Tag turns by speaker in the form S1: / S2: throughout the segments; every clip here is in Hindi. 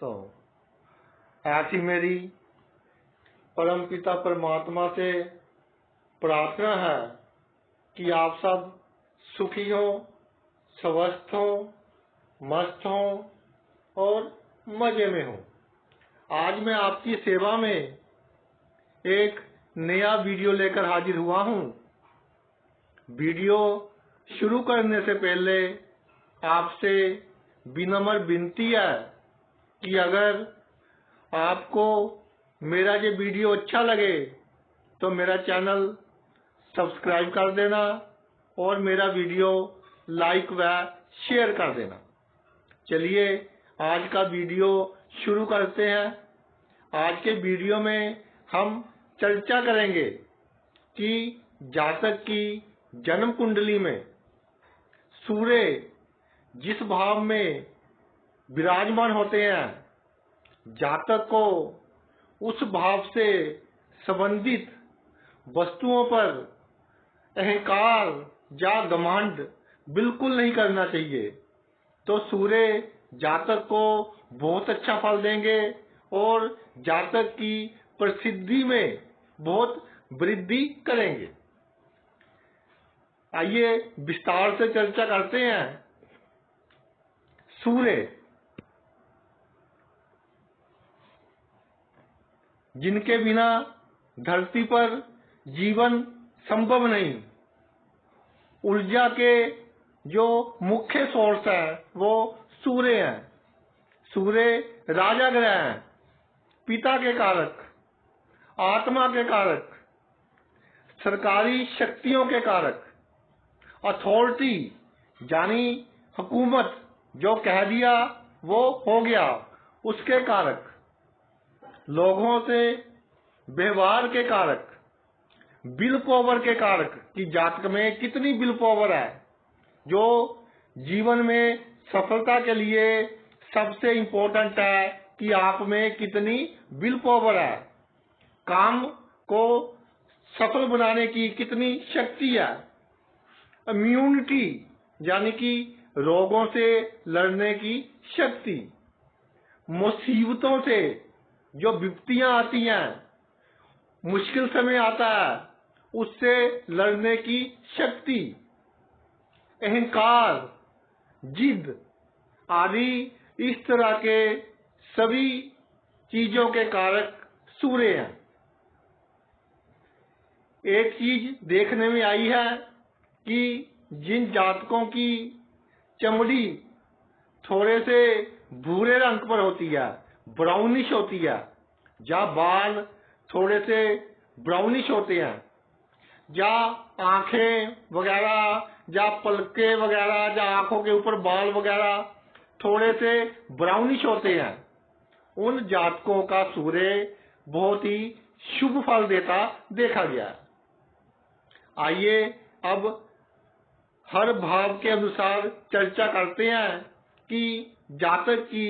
S1: दोस्तों, ऐसी मेरी परमपिता परमात्मा से प्रार्थना है कि आप सब सुखी हो, स्वस्थ हो, मस्त हो और मजे में हो। आज मैं आपकी सेवा में एक नया वीडियो लेकर हाजिर हुआ हूँ। वीडियो शुरू करने से पहले आपसे विनम्र विनती है कि अगर आपको मेरा ये वीडियो अच्छा लगे तो मेरा चैनल सब्सक्राइब कर देना और मेरा वीडियो लाइक व शेयर कर देना। चलिए आज का वीडियो शुरू करते हैं। आज के वीडियो में हम चर्चा करेंगे कि जातक की जन्म कुंडली में सूर्य जिस भाव में विराजमान होते हैं, जातक को उस भाव से संबंधित वस्तुओं पर अहंकार या घमंड बिल्कुल नहीं करना चाहिए। तो सूर्य जातक को बहुत अच्छा फल देंगे और जातक की प्रसिद्धि में बहुत वृद्धि करेंगे। आइए विस्तार से चर्चा करते हैं। सूर्य जिनके बिना धरती पर जीवन संभव नहीं, ऊर्जा के जो मुख्य सोर्स है वो सूर्य है। सूर्य राजा ग्रह है, पिता के कारक, आत्मा के कारक, सरकारी शक्तियों के कारक, अथॉरिटी यानी हुकूमत, जो कह दिया वो हो गया, उसके कारक, लोगों से व्यवहार के कारक, विल पावर के कारक कि जातक में कितनी विल पावर है, जो जीवन में सफलता के लिए सबसे इंपॉर्टेंट है कि आप में कितनी विल पावर है, काम को सफल बनाने की कितनी शक्ति है, इम्यूनिटी यानी कि रोगों से लड़ने की शक्ति, मुसीबतों से जो विपत्तियां आती हैं, मुश्किल समय आता है उससे लड़ने की शक्ति, अहंकार, जिद आदि इस तरह के सभी चीजों के कारक सूर्य हैं। एक चीज देखने में आई है कि जिन जातकों की चमड़ी थोड़े से भूरे रंग पर होती है, ब्राउनिश होती है, या बाल थोड़े से ब्राउनिश होते हैं, या आंखें वगैरह या पलके वगैरह या आंखों के ऊपर बाल वगैरह थोड़े से ब्राउनिश होते हैं, उन जातकों का सूर्य बहुत ही शुभ फल देता देखा गया। आइए अब हर भाव के अनुसार चर्चा करते हैं कि जातक की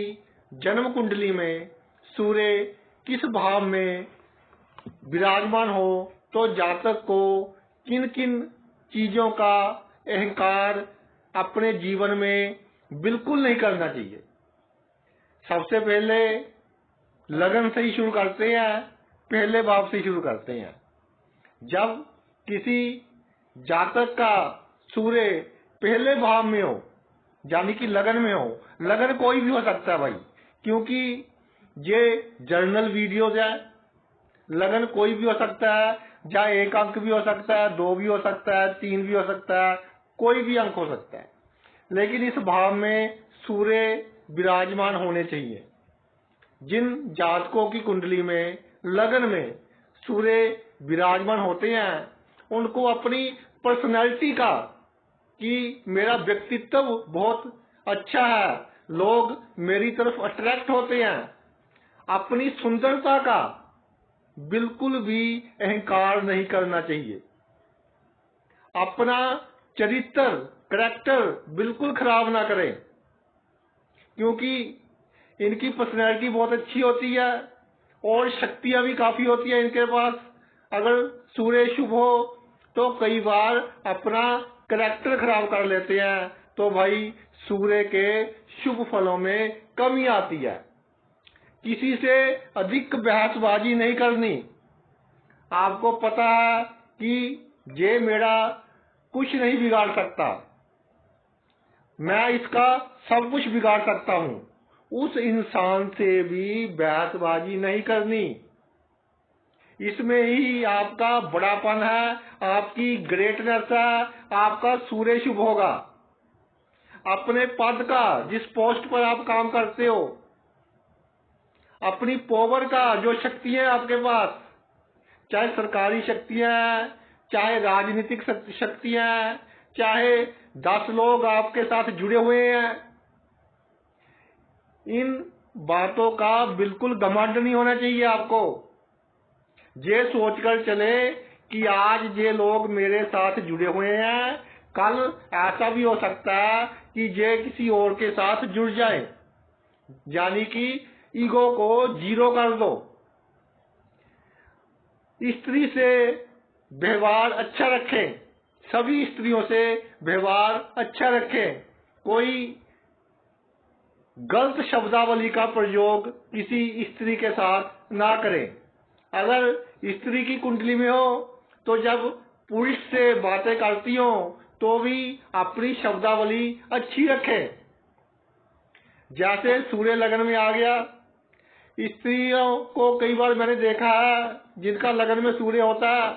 S1: जन्म कुंडली में सूर्य किस भाव में विराजमान हो तो जातक को किन किन चीजों का अहंकार अपने जीवन में बिल्कुल नहीं करना चाहिए। सबसे पहले लगन से ही शुरू करते हैं, पहले भाव से शुरू करते हैं। जब किसी जातक का सूर्य पहले भाव में हो यानी कि लगन में हो, लगन कोई भी हो सकता है भाई, क्योंकि ये जर्नल वीडियोज है, लगन कोई भी हो सकता है, या एक अंक भी हो सकता है, 2 भी हो सकता है, 3 भी हो सकता है, कोई भी अंक हो सकता है, लेकिन इस भाव में सूर्य विराजमान होने चाहिए। जिन जातकों की कुंडली में लगन में सूर्य विराजमान होते हैं, उनको अपनी पर्सनैलिटी का कि मेरा व्यक्तित्व बहुत अच्छा है, लोग मेरी तरफ अट्रैक्ट होते हैं, अपनी सुंदरता का बिल्कुल भी अहंकार नहीं करना चाहिए। अपना चरित्र, करैक्टर बिल्कुल खराब ना करें, क्योंकि इनकी पर्सनैलिटी बहुत अच्छी होती है और शक्तियां भी काफी होती है इनके पास। अगर सूर्य शुभ हो तो कई बार अपना करैक्टर खराब कर लेते हैं, तो भाई सूर्य के शुभ फलों में कमी आती है। किसी से अधिक बहसबाजी नहीं करनी। आपको पता है कि ये मेरा कुछ नहीं बिगाड़ सकता, मैं इसका सब कुछ बिगाड़ सकता हूं। उस इंसान से भी बहसबाजी नहीं करनी। इसमें ही आपका बड़ापन है, आपकी ग्रेटनेस है, आपका सूर्य शुभ होगा। अपने पद का, जिस पोस्ट पर आप काम करते हो, अपनी पावर का, जो शक्तियां आपके पास, चाहे सरकारी शक्तियां हैं, चाहे राजनीतिक शक्तियां हैं, चाहे 10 लोग आपके साथ जुड़े हुए हैं, इन बातों का बिल्कुल घमंड नहीं होना चाहिए आपको। ये सोचकर चले कि आज ये लोग मेरे साथ जुड़े हुए हैं, कल ऐसा भी हो सकता है कि ये किसी और के साथ जुड़ जाए। यानी कि ईगो को जीरो कर दो। स्त्री से व्यवहार अच्छा रखें, सभी स्त्रियों से व्यवहार अच्छा रखें। कोई गलत शब्दावली का प्रयोग किसी स्त्री के साथ ना करें। अगर स्त्री की कुंडली में हो तो जब पुरुष से बातें करती हो तो भी अपनी शब्दावली अच्छी रखें। जैसे सूर्य लगन में आ गया, स्त्रियों को कई बार मैंने देखा है जिनका लगन में सूर्य होता है,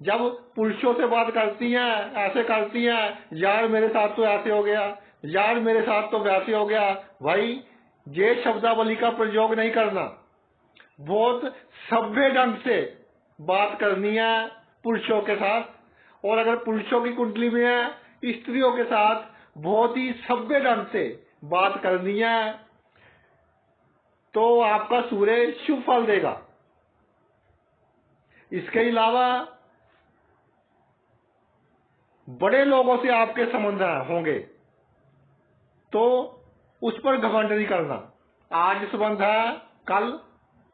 S1: जब पुरुषों से बात करती हैं, ऐसे करती हैं, यार मेरे साथ तो ऐसे हो गया, यार मेरे साथ तो वैसे हो गया। भाई, ये शब्दावली का प्रयोग नहीं करना। बहुत सभ्य ढंग से बात करनी है पुरुषों के साथ। और अगर पुरुषों की कुंडली में है, स्त्रियों के साथ बहुत ही सभ्य ढंग से बात करनी है, तो आपका सूर्य शुभ फल देगा। इसके अलावा बड़े लोगों से आपके संबंध होंगे तो उस पर घमंड नहीं करना। आज संबंध है, कल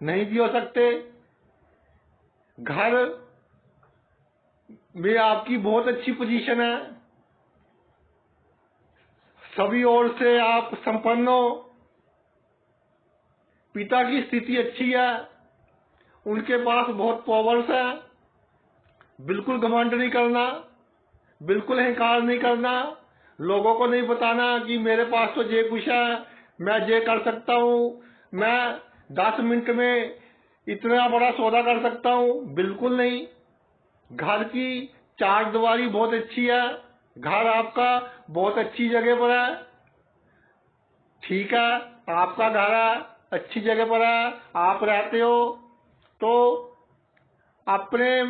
S1: नहीं भी हो सकते। घर में आपकी बहुत अच्छी पोजीशन है, सभी ओर से आप संपन्न हो, पिता की स्थिति अच्छी है, उनके पास बहुत पावर्स है। बिल्कुल घमंड नहीं करना, बिल्कुल अहंकार नहीं करना। लोगों को नहीं बताना कि मेरे पास तो ये कुछ है, मैं ये कर सकता हूँ, मैं 10 मिनट में इतना बड़ा सौदा कर सकता हूँ। बिल्कुल नहीं। घर की चारदीवारी बहुत अच्छी है, घर आपका बहुत अच्छी जगह पर है, ठीक है, आपका घर है, अच्छी जगह पर है, आप रहते हो, तो अपने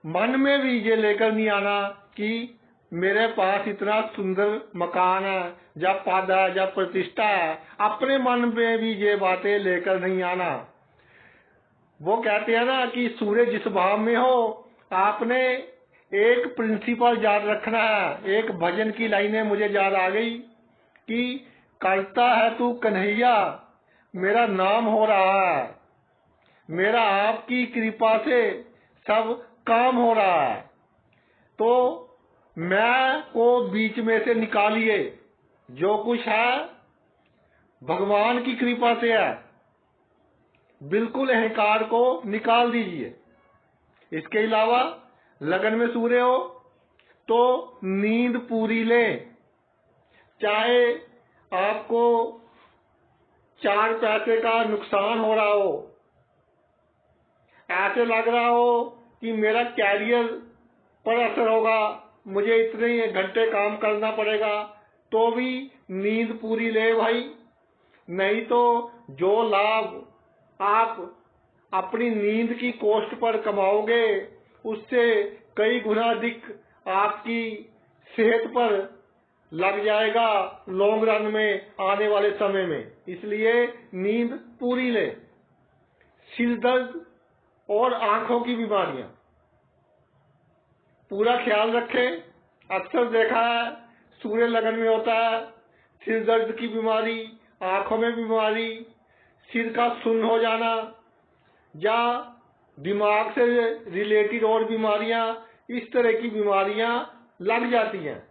S1: मन में भी ये लेकर नहीं आना कि मेरे पास इतना सुंदर मकान है, जब पद है, जब प्रतिष्ठा है। अपने मन में भी ये बातें लेकर नहीं आना। वो कहते हैं ना कि सूर्य जिस भाव में हो, आपने एक प्रिंसिपल याद रखना है। एक भजन की लाइनें मुझे याद आ गई कि करता है तू कन्हैया, मेरा नाम हो रहा है, मेरा आपकी कृपा से सब काम हो रहा है। तो मैं को बीच में से निकालिए, जो कुछ है भगवान की कृपा से है। बिल्कुल अहंकार को निकाल दीजिए। इसके अलावा लगन में सूर्य हो तो नींद पूरी लें। चाहे आपको 4 पैसे का नुकसान हो रहा हो, ऐसे लग रहा हो कि मेरा कैरियर पर असर होगा, मुझे इतने घंटे काम करना पड़ेगा, तो भी नींद पूरी ले भाई। नहीं तो जो लाभ आप अपनी नींद की कॉस्ट पर कमाओगे, उससे कई गुना अधिक आपकी सेहत पर लग जाएगा लॉन्ग रन में, आने वाले समय में। इसलिए नींद पूरी ले। सिर दर्द और आंखों की बीमारियां पूरा ख्याल रखें। अक्सर देखा है सूर्य लगन में होता है, सिर दर्द की बीमारी, आंखों में बीमारी, सिर का सुन्न हो जाना, या दिमाग से रिलेटेड और बीमारियां, इस तरह की बीमारियां लग जाती हैं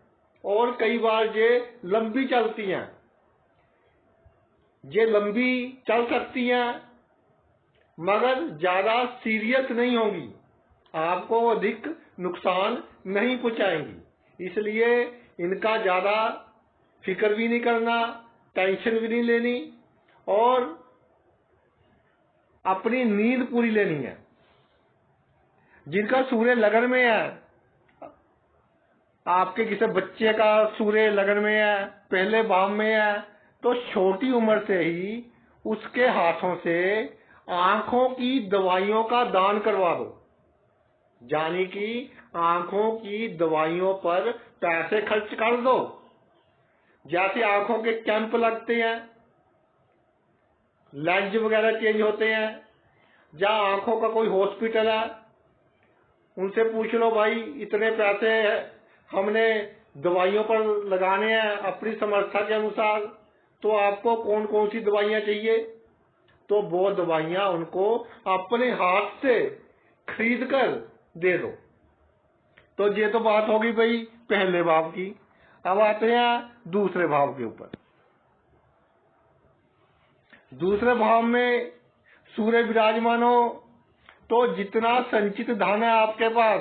S1: और कई बार ये लंबी चलती हैं। ये लंबी चल सकती हैं मगर ज्यादा सीरियस नहीं होंगी, आपको अधिक नुकसान नहीं पहुंचाएंगी। इसलिए इनका ज्यादा फिक्र भी नहीं करना, टेंशन भी नहीं लेनी और अपनी नींद पूरी लेनी है। जिनका सूर्य लगन में है, आपके किसी बच्चे का सूर्य लगन में है, पहले भाव में है, तो छोटी उम्र से ही उसके हाथों से आंखों की दवाइयों का दान करवा दो। यानी कि आंखों की दवाइयों पर पैसे खर्च कर दो। जैसे आंखों के कैंप लगते हैं, लेंस वगैरह चेंज होते हैं, जहाँ आंखों का कोई हॉस्पिटल है, उनसे पूछ लो भाई इतने पैसे हमने दवाइयों पर लगाने हैं अपनी समर्था के अनुसार, तो आपको कौन कौन सी दवाइयाँ चाहिए, तो वो दवाइयाँ उनको अपने हाथ से खरीद कर दे दो। तो ये तो बात होगी भाई पहले भाव की। अब आते हैं दूसरे भाव के ऊपर। दूसरे भाव में सूर्य विराजमान हो तो जितना संचित धन है आपके पास,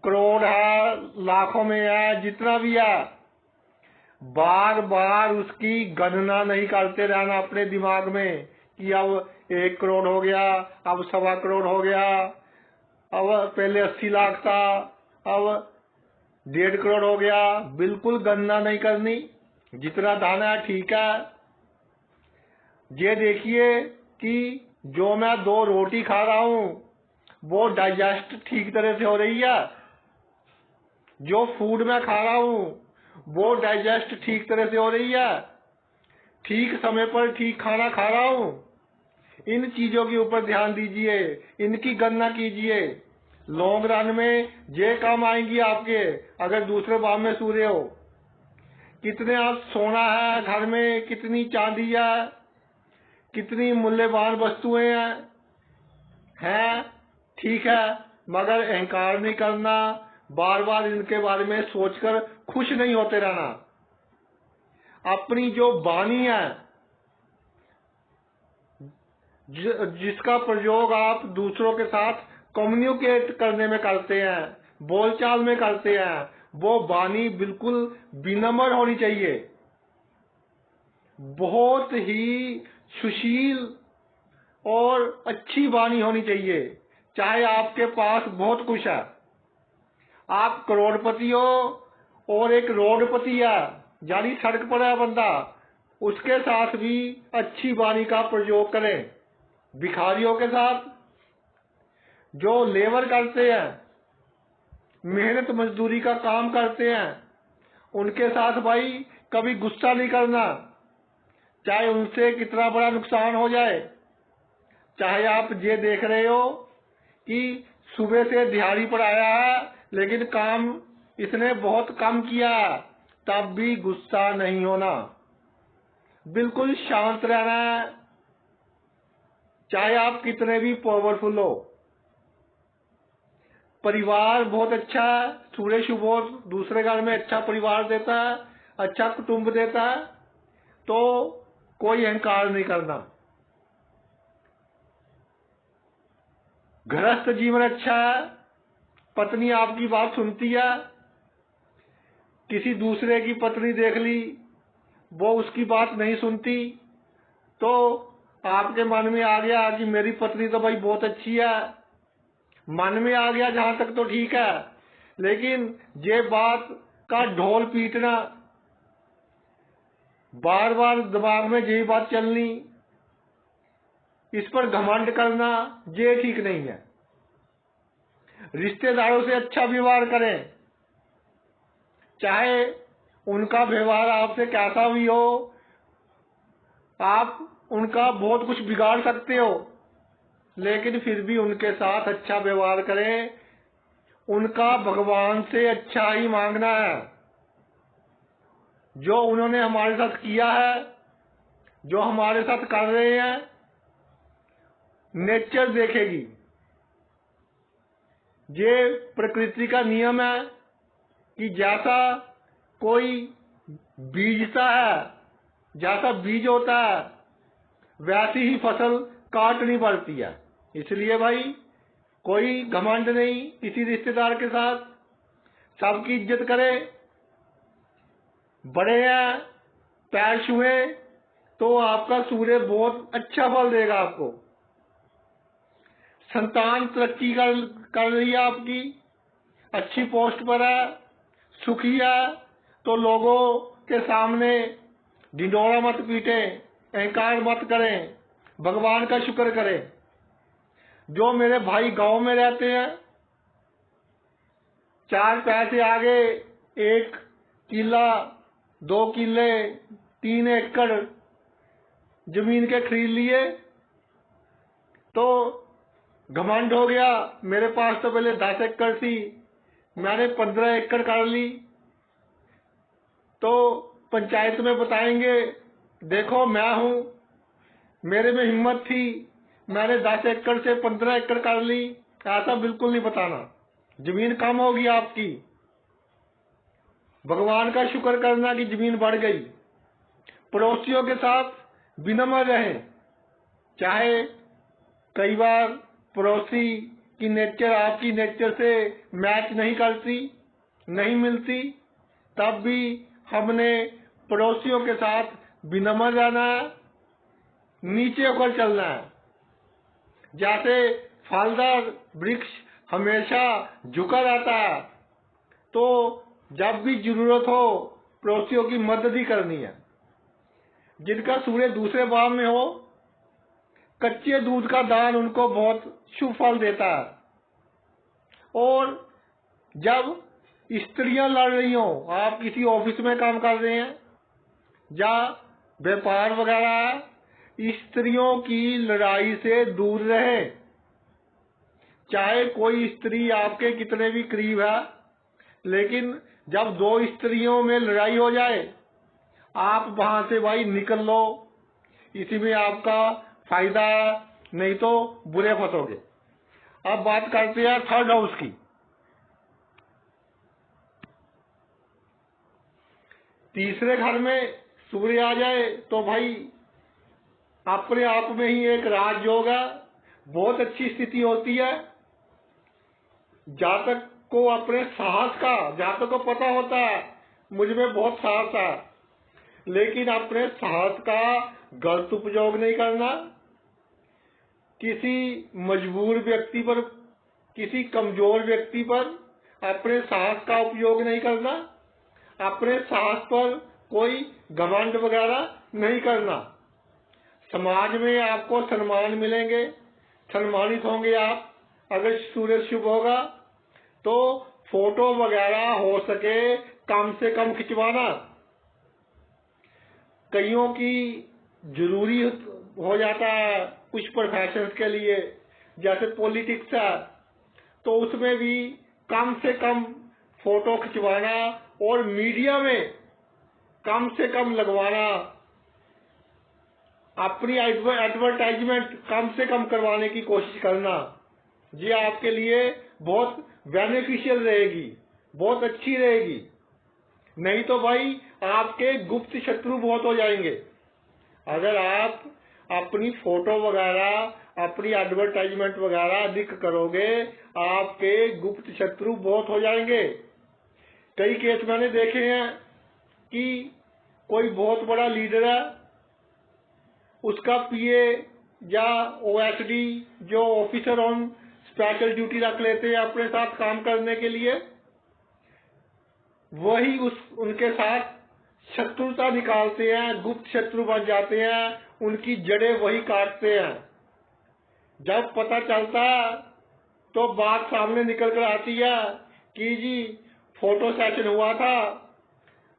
S1: करोड़ है, लाखों में है, जितना भी है, बार बार उसकी गणना नहीं करते रहना अपने दिमाग में कि अब 1 करोड़ हो गया, अब 1.25 करोड़ हो गया, अब पहले 80 लाख था, अब 1.5 करोड़ हो गया। बिल्कुल गणना नहीं करनी, जितना धन है ठीक है। ये देखिए कि जो मैं 2 रोटी खा रहा हूं वो डाइजेस्ट ठीक तरह से हो रही है, जो फूड मैं खा रहा हूं वो डाइजेस्ट ठीक तरह से हो रही है, ठीक समय पर ठीक खाना खा रहा हूं। इन चीजों के ऊपर ध्यान दीजिए, इनकी गणना कीजिए। लॉन्ग रन में ये काम आएंगी आपके। अगर दूसरे भाव में सूर्य हो, कितने आप सोना है घर में, कितनी चांदी है, कितनी मूल्यवान वस्तुएं हैं, ठीक है, मगर अहंकार नहीं करना, बार बार इनके बारे में सोचकर खुश नहीं होते रहना। अपनी जो वाणी है, जिसका प्रयोग आप दूसरों के साथ कम्युनिकेट करने में करते हैं, बोलचाल में करते हैं, वो वाणी बिल्कुल विनम्र होनी चाहिए, बहुत ही सुशील और अच्छी वाणी होनी चाहिए। चाहे आपके पास बहुत कुछ है, आप करोड़पति हो और एक रोडपति है, यानी सड़क पर है बंदा, उसके साथ भी अच्छी वाणी का प्रयोग करें। भिखारियों के साथ, जो लेबर करते हैं, मेहनत मजदूरी का काम करते हैं, उनके साथ भाई कभी गुस्सा नहीं करना, चाहे उनसे कितना बड़ा नुकसान हो जाए। चाहे आप ये देख रहे हो कि सुबह से दिहाड़ी पर आया है लेकिन काम इसने बहुत कम किया, तब भी गुस्सा नहीं होना, बिल्कुल शांत रहना है, चाहे आप कितने भी पावरफुल हो। परिवार बहुत अच्छा है, सूर्य शुभ हो, दूसरे घर में अच्छा परिवार देता है, अच्छा कुटुंब देता है, तो कोई अहंकार नहीं करना। गृहस्थ जीवन अच्छा है, पत्नी आपकी बात सुनती है, किसी दूसरे की पत्नी देख ली वो उसकी बात नहीं सुनती, तो आपके मन में आ गया कि मेरी पत्नी तो भाई बहुत अच्छी है, मन में आ गया जहां तक तो ठीक है। लेकिन ये बात का ढोल पीटना, बार बार दिमाग में यही बात चलनी, इस पर घमंड करना, ये ठीक नहीं है। रिश्तेदारों से अच्छा व्यवहार करें, चाहे उनका व्यवहार आपसे कैसा भी हो, आप उनका बहुत कुछ बिगाड़ सकते हो, लेकिन फिर भी उनके साथ अच्छा व्यवहार करें। उनका भगवान से अच्छा ही मांगना है। जो उन्होंने हमारे साथ किया है, जो हमारे साथ कर रहे हैं, नेचर देखेगी। ये प्रकृति का नियम है कि जैसा कोई बीजता है, जैसा बीज होता है, वैसी ही फसल काटनी पड़ती है। इसलिए भाई कोई घमंड नहीं किसी रिश्तेदार के साथ, सबकी इज्जत करे। बड़े हैं, पैर छुए तो आपका सूर्य बहुत अच्छा फल देगा आपको। संतान तरक्की कर रही है आपकी, अच्छी पोस्ट पर है, सुखी है, तो लोगों के सामने ढिंढोरा मत पीटें, अहंकार मत करें, भगवान का शुक्र करें। जो मेरे भाई गांव में रहते हैं, 4 पैसे आगे 1 किला 2 किले 3 एकड़ जमीन के खरीद लिए तो घमंड हो गया। मेरे पास तो पहले 10 एकड़ थी, मैंने 15 एकड़ कर ली। तो पंचायत में बताएंगे देखो मैं हूं, मेरे में हिम्मत थी, मैंने 10 एकड़ से 15 एकड़ कर ली। ऐसा बिल्कुल नहीं बताना। जमीन कम होगी आपकी, भगवान का शुक्र करना कि जमीन बढ़ गई। पड़ोसियों के साथ विनम्र रहें। चाहे कई बार पड़ोसी की नेचर आपकी नेचर से मैच नहीं करती, नहीं मिलती, तब भी हमने पड़ोसियों के साथ विनम्र रहना है, नीचे होकर चलना है। जैसे फलदार वृक्ष हमेशा झुका रहता है, तो जब भी जरूरत हो पड़ोसियों की मदद ही करनी है। जिनका सूर्य दूसरे भाव में हो, कच्चे दूध का दान उनको बहुत शुभ फल देता है। और जब स्त्रियां लड़ रही हो, आप किसी ऑफिस में काम कर रहे हैं या व्यापार वगैरह, स्त्रियों की लड़ाई से दूर रहे। चाहे कोई स्त्री आपके कितने भी करीब है, लेकिन जब 2 स्त्रियों में लड़ाई हो जाए, आप वहां से भाई निकल लो, इसी में आपका फायदा है, नहीं तो बुरे फंसोगे। अब बात करते हैं 3rd हाउस की। तीसरे घर में सूर्य आ जाए तो भाई अपने आप में ही एक राजयोग है, बहुत अच्छी स्थिति होती है। जातक को अपने साहस का, जातक को पता होता है मुझ में बहुत साहस है, लेकिन अपने साहस का गलत उपयोग नहीं करना। किसी मजबूर व्यक्ति पर, किसी कमजोर व्यक्ति पर अपने साहस का उपयोग नहीं करना। अपने साहस पर कोई घमंड वगैरह नहीं करना। समाज में आपको सम्मान मिलेंगे, सम्मानित होंगे आप। अगर सूर्य शुभ होगा तो फोटो वगैरह हो सके कम से कम खिंचवाना। कईयों की जरूरी हो जाता है कुछ प्रोफेशन के लिए, जैसे पॉलिटिक्स है, तो उसमें भी कम से कम फोटो खिंचवाना और मीडिया में कम से कम लगवाना। अपनी एडवर्टाइजमेंट कम से कम करवाने की कोशिश करना। ये आपके लिए बहुत बेनिफिशियल रहेगी, बहुत अच्छी रहेगी। नहीं तो भाई आपके गुप्त शत्रु बहुत हो जाएंगे। अगर आप अपनी फोटो वगैरह, अपनी एडवर्टाइजमेंट वगैरह अधिक करोगे, आपके गुप्त शत्रु बहुत हो जाएंगे। कई केस मैंने देखे हैं कि कोई बहुत बड़ा लीडर है, उसका पीए या ओएसडी जो ऑफिसर ऑन स्पेशल ड्यूटी रख लेते हैं अपने साथ काम करने के लिए, वही उनके साथ शत्रुता निकालते हैं, गुप्त शत्रु बन जाते हैं, उनकी जड़ें वही काटते हैं। जब पता चलता है तो बात सामने निकल कर आती है कि जी फोटो सेशन हुआ था,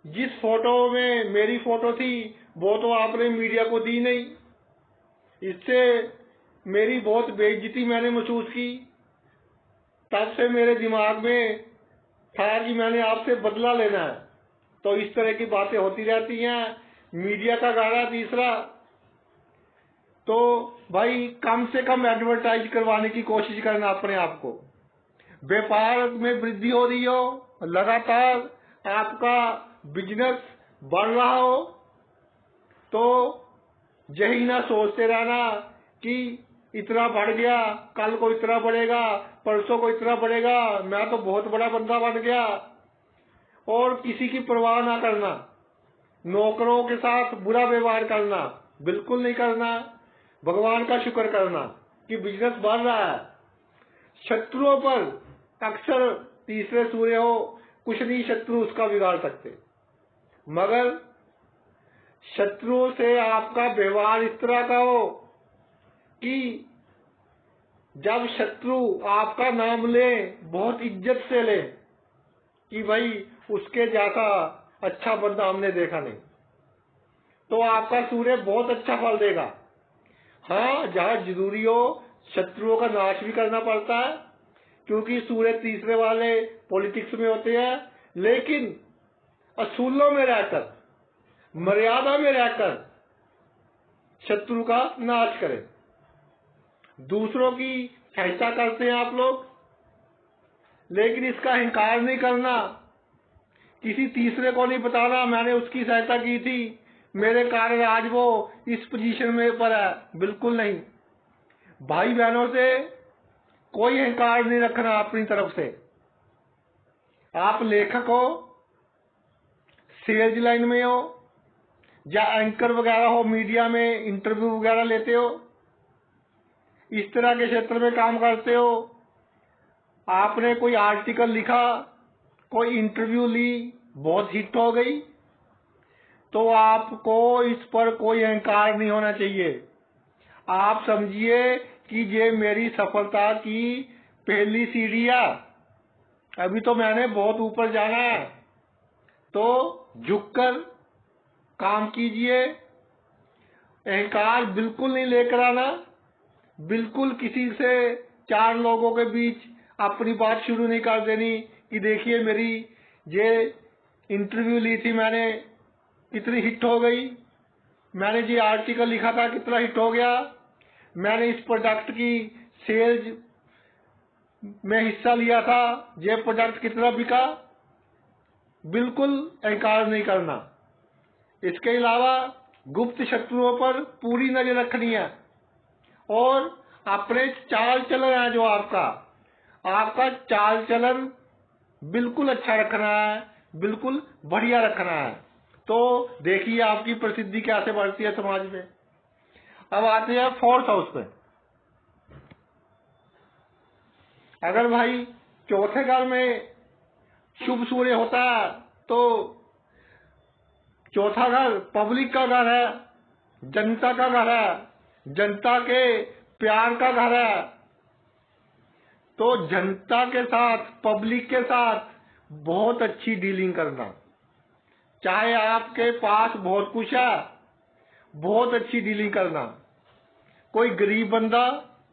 S1: जिस फोटो में मेरी फोटो थी वो तो आपने मीडिया को दी नहीं, इससे मेरी बहुत बेइज्जती मैंने महसूस की। तब से मेरे दिमाग में था कि मैंने आपसे बदला लेना है। तो इस तरह की बातें होती रहती हैं। मीडिया का गाना तीसरा, तो भाई कम से कम एडवर्टाइज करवाने की कोशिश करना अपने आप को। व्यापार में वृद्धि हो रही हो, लगातार आपका बिजनेस बढ़ रहा हो, तो यही ना सोचते रहना कि इतना बढ़ गया, कल को इतना बढ़ेगा, परसों को इतना बढ़ेगा, मैं तो बहुत बड़ा बंदा बन गया। और किसी की परवाह ना करना, नौकरों के साथ बुरा व्यवहार करना बिल्कुल नहीं करना। भगवान का शुक्र करना कि बिजनेस बढ़ रहा है। शत्रुओं पर अक्सर तीसरे सूर्य हो, कुछ नहीं शत्रु उसका बिगाड़ सकते, मगर शत्रुओं से आपका व्यवहार इस तरह का हो कि जब शत्रु आपका नाम ले बहुत इज्जत से ले कि भाई उसके जैसा अच्छा बंदा हमने देखा नहीं, तो आपका सूर्य बहुत अच्छा फल देगा। हाँ, जहाँ जरूरी हो शत्रुओं का नाश भी करना पड़ता है, क्योंकि सूर्य तीसरे वाले पॉलिटिक्स में होते हैं, लेकिन असूलों में रहकर, मर्यादा में रहकर शत्रु का नाश करें। दूसरों की सहायता करते हैं आप लोग, लेकिन इसका अहंकार नहीं करना। किसी तीसरे को नहीं बताना मैंने उसकी सहायता की थी, मेरे कारण आज वो इस पोजीशन में पर है, बिल्कुल नहीं। भाई बहनों से कोई अहंकार नहीं रखना अपनी तरफ से। आप लेखक हो, सेल्स लाइन में हो, या एंकर वगैरह हो, मीडिया में इंटरव्यू वगैरह लेते हो, इस तरह के क्षेत्र में काम करते हो, आपने कोई आर्टिकल लिखा, कोई इंटरव्यू ली, बहुत हिट हो गई, तो आपको इस पर कोई अहंकार नहीं होना चाहिए। आप समझिए कि ये मेरी सफलता की पहली सीढ़ी है, अभी तो मैंने बहुत ऊपर जाना है। तो झुककर काम कीजिए, अहंकार बिल्कुल नहीं लेकर आना। बिल्कुल किसी से चार लोगों के बीच अपनी बात शुरू नहीं कर देनी कि देखिए मेरी ये इंटरव्यू ली थी मैंने, कितनी हिट हो गई, मैंने ये आर्टिकल लिखा था कितना हिट हो गया, मैंने इस प्रोडक्ट की सेल्स में हिस्सा लिया था, ये प्रोडक्ट कितना बिका। बिल्कुल अहंकार नहीं करना। इसके अलावा गुप्त शत्रुओं पर पूरी नजर रखनी है, और अपने चाल चलन है जो आपका चाल चलन बिल्कुल अच्छा रखना है, बिल्कुल बढ़िया रखना है। तो देखिए आपकी प्रसिद्धि कैसे बढ़ती है समाज में। अब आते हैं फोर्थ हाउस पे। अगर भाई चौथे घर में शुभ सूर्य होता है तो चौथा घर पब्लिक का घर है, जनता का घर है, जनता के प्यार का घर है। तो जनता के साथ, पब्लिक के साथ बहुत अच्छी डीलिंग करना, चाहे आपके पास बहुत कुछ है, बहुत अच्छी डीलिंग करना। कोई गरीब बंदा,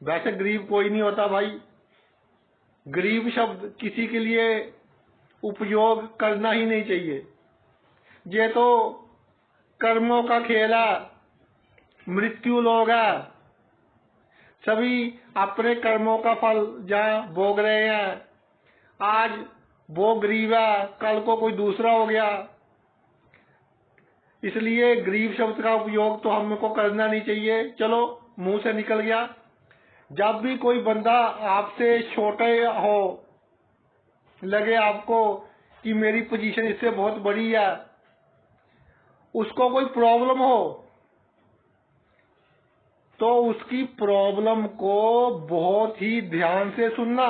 S1: वैसे गरीब कोई नहीं होता भाई, गरीब शब्द किसी के लिए उपयोग करना ही नहीं चाहिए। ये तो कर्मों का खेल है, मृत्यु लोग है, सभी अपने कर्मों का फल जहाँ भोग रहे हैं। आज वो गरीब है, कल को कोई दूसरा हो गया, इसलिए गरीब शब्द का उपयोग तो हमको करना नहीं चाहिए। चलो मुंह से निकल गया। जब भी कोई बंदा आपसे छोटे हो, लगे आपको कि मेरी पोजीशन इससे बहुत बड़ी है, उसको कोई प्रॉब्लम हो, तो उसकी प्रॉब्लम को बहुत ही ध्यान से सुनना,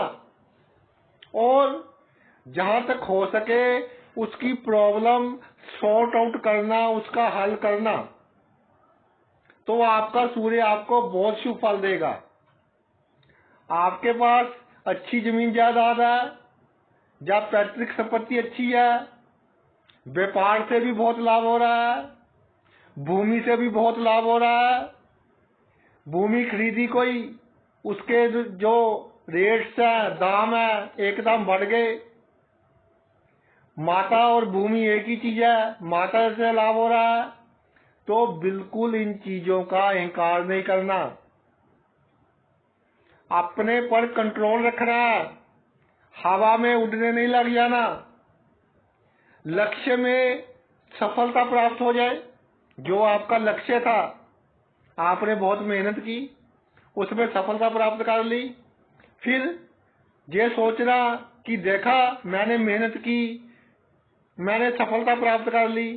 S1: और जहां तक हो सके उसकी प्रॉब्लम सॉर्ट आउट करना, उसका हल करना। तो आपका सूर्य आपको बहुत शुभ फल देगा। आपके पास अच्छी जमीन जायदाद है, जब पैतृक संपत्ति अच्छी है, व्यापार से भी बहुत लाभ हो रहा है, भूमि से भी बहुत लाभ हो रहा है। भूमि खरीदी कोई, उसके जो रेट्स है, दाम है, एकदम बढ़ गए। माता और भूमि एक ही चीज है, माता से लाभ हो रहा है। तो बिल्कुल इन चीजों का अहंकार नहीं करना, अपने पर कंट्रोल रखना, हवा में उड़ने नहीं लग जाना। लक्ष्य में सफलता प्राप्त हो जाए, जो आपका लक्ष्य था आपने बहुत मेहनत की, उसमें सफलता प्राप्त कर ली, फिर ये सोचना कि देखा मैंने मेहनत की, मैंने सफलता प्राप्त कर ली।